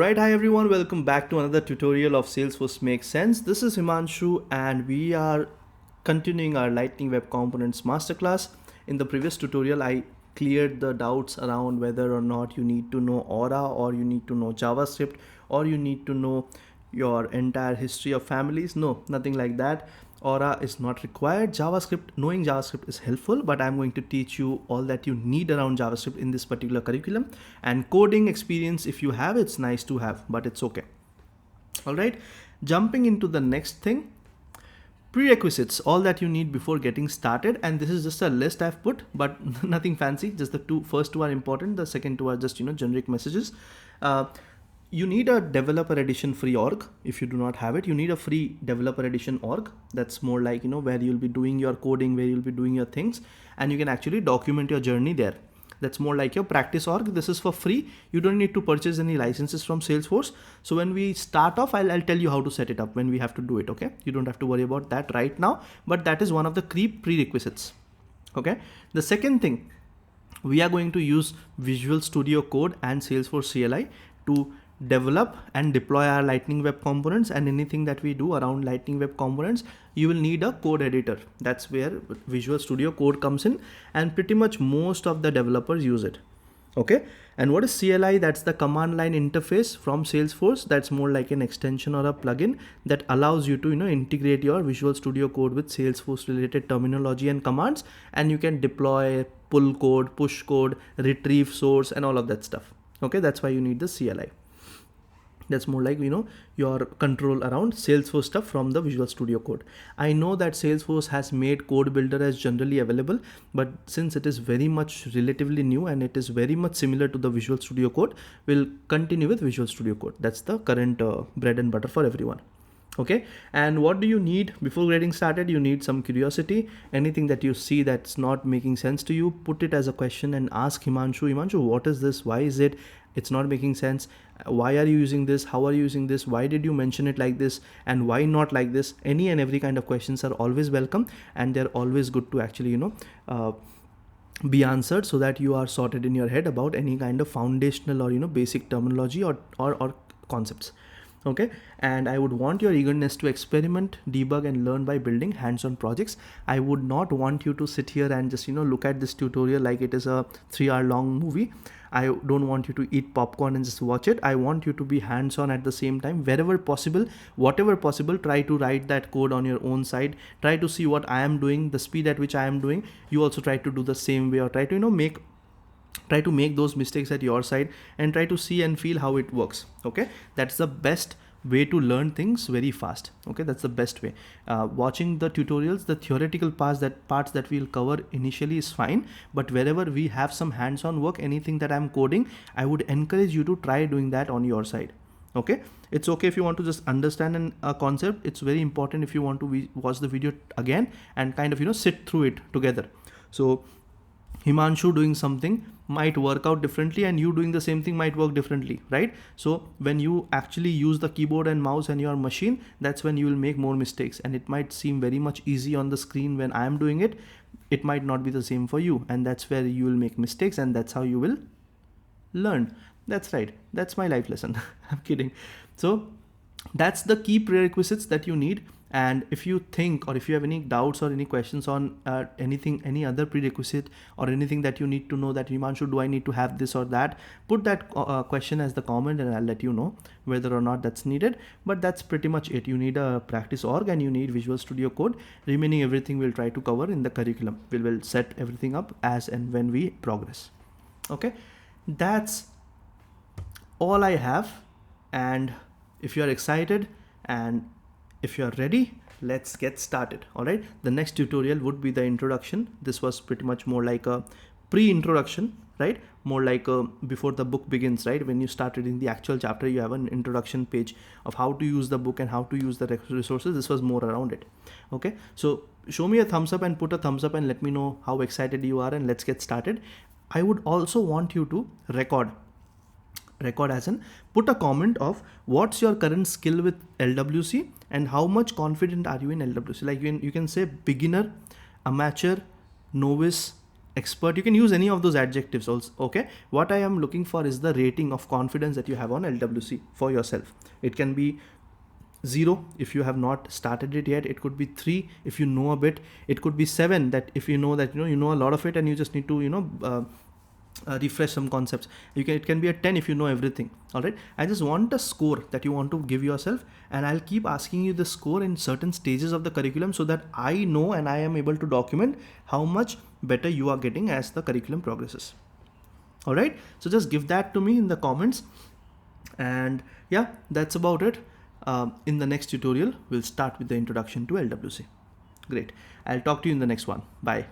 Alright, hi everyone, welcome back to another tutorial of Salesforce Makes Sense. This is Himanshu and we are continuing our Lightning Web Components masterclass. In the previous tutorial, I cleared the doubts around whether or not you need to know Aura or you need to know JavaScript or you need to know your entire history of families. No, nothing like that. Aura is not required. Knowing JavaScript is helpful, but I'm going to teach you all that you need around JavaScript in this particular curriculum. And coding experience, if you have, it's nice to have, but it's okay. All right, jumping into the next thing, prerequisites, all that you need before getting started. And this is just a list I've put, but nothing fancy. Just the first two are important. The second two are just, generic messages. You need a developer edition free org. If you do not have it, you need a free developer edition org. That's more like, where you'll be doing your coding, where you'll be doing your things, and you can actually document your journey there. That's more like your practice org. This is for free. You don't need to purchase any licenses from Salesforce. So when we start off, I'll tell you how to set it up when we have to do it. Okay. You don't have to worry about that right now, but that is one of the prerequisites. Okay. The second thing, we are going to use Visual Studio Code and Salesforce CLI to develop and deploy our Lightning Web Components, and anything that we do around Lightning Web Components, you will need a code editor. That's where Visual Studio Code comes in, and pretty much most of the developers use it. Okay. And what is CLI? That's the command line interface from Salesforce. That's more like an extension or a plugin that allows you to, integrate your Visual Studio Code with Salesforce related terminology and commands, and you can deploy, pull code, push code, retrieve source, and all of that stuff. Okay. That's why you need the CLI. That's more like, your control around Salesforce stuff from the Visual Studio Code. I know that Salesforce has made Code Builder as generally available, but since it is very much relatively new and it is very much similar to the Visual Studio Code, we'll continue with Visual Studio Code. That's the current bread and butter for everyone. Okay. And what do you need before getting started? You need some curiosity. Anything that you see that's not making sense to you, put it as a question and ask Himanshu, what is this? Why is it? It's not making sense. Why are you using this? How are you using this? Why did you mention it like this? And why not like this? Any and every kind of questions are always welcome, and they're always good to actually, be answered, so that you are sorted in your head about any kind of foundational or, basic terminology or concepts. Okay. And I would want your eagerness to experiment, debug, and learn by building hands-on projects. I would not want you to sit here and just, look at this tutorial like it is a 3-hour long movie. I don't want you to eat popcorn and just watch it. I want you to be hands-on at the same time. Wherever possible, whatever possible, try to write that code on your own side. Try to see what I am doing, the speed at which I am doing. You also try to do the same way, or try to, try to make those mistakes at your side and try to see and feel how it works. Okay. That's the best way to learn things very fast. Okay. That's the best way. Watching the tutorials, the theoretical parts that we'll cover initially is fine, but wherever we have some hands-on work, anything that I'm coding, I would encourage you to try doing that on your side. Okay. It's okay if you want to just understand a concept. It's very important if you want to watch the video again and kind of, sit through it together. So Himanshu doing something might work out differently, and you doing the same thing might work differently, right? So when you actually use the keyboard and mouse and your machine, that's when you will make more mistakes, and it might seem very much easy on the screen when I am doing it. It might not be the same for you, and that's where you will make mistakes, and that's how you will learn. That's right. That's my life lesson. I'm kidding. So that's the key prerequisites that you need. And if you think, or if you have any doubts or any questions on any other prerequisite or anything that you need to know, that Himanshu, do I need to have this or that, put that question as the comment and I'll let you know whether or not that's needed. But that's pretty much it. You need a practice org and you need Visual Studio Code. Remaining everything we'll try to cover in the curriculum. We will set everything up as and when we progress. Okay. That's all I have. And if you're excited and if you're ready, let's get started. All right. The next tutorial would be the introduction. This was pretty much more like a pre-introduction, right? More like before the book begins, right? When you started in the actual chapter, you have an introduction page of how to use the book and how to use the resources. This was more around it. Okay. So show me a thumbs up and put a thumbs up and let me know how excited you are, and let's get started. I would also want you to record as in put a comment of what's your current skill with LWC and how much confident are you in LWC. Like you can say beginner, amateur, novice, expert. You can use any of those adjectives also. Okay, what I am looking for is the rating of confidence that you have on LWC for yourself. It can be 0 if you have not started it yet. It could be 3 if you know a bit. It could be 7 that if you know that you know a lot of it and you just need to refresh some concepts. It can be a 10 if you know everything. All right, I just want a score that you want to give yourself, and I'll keep asking you the score in certain stages of the curriculum so that I know and I am able to document how much better you are getting as the curriculum progresses. All right, so just give that to me in the comments. And yeah, that's about it. In the next tutorial, we'll start with the introduction to LWC. Great. I'll talk to you in the next one. Bye.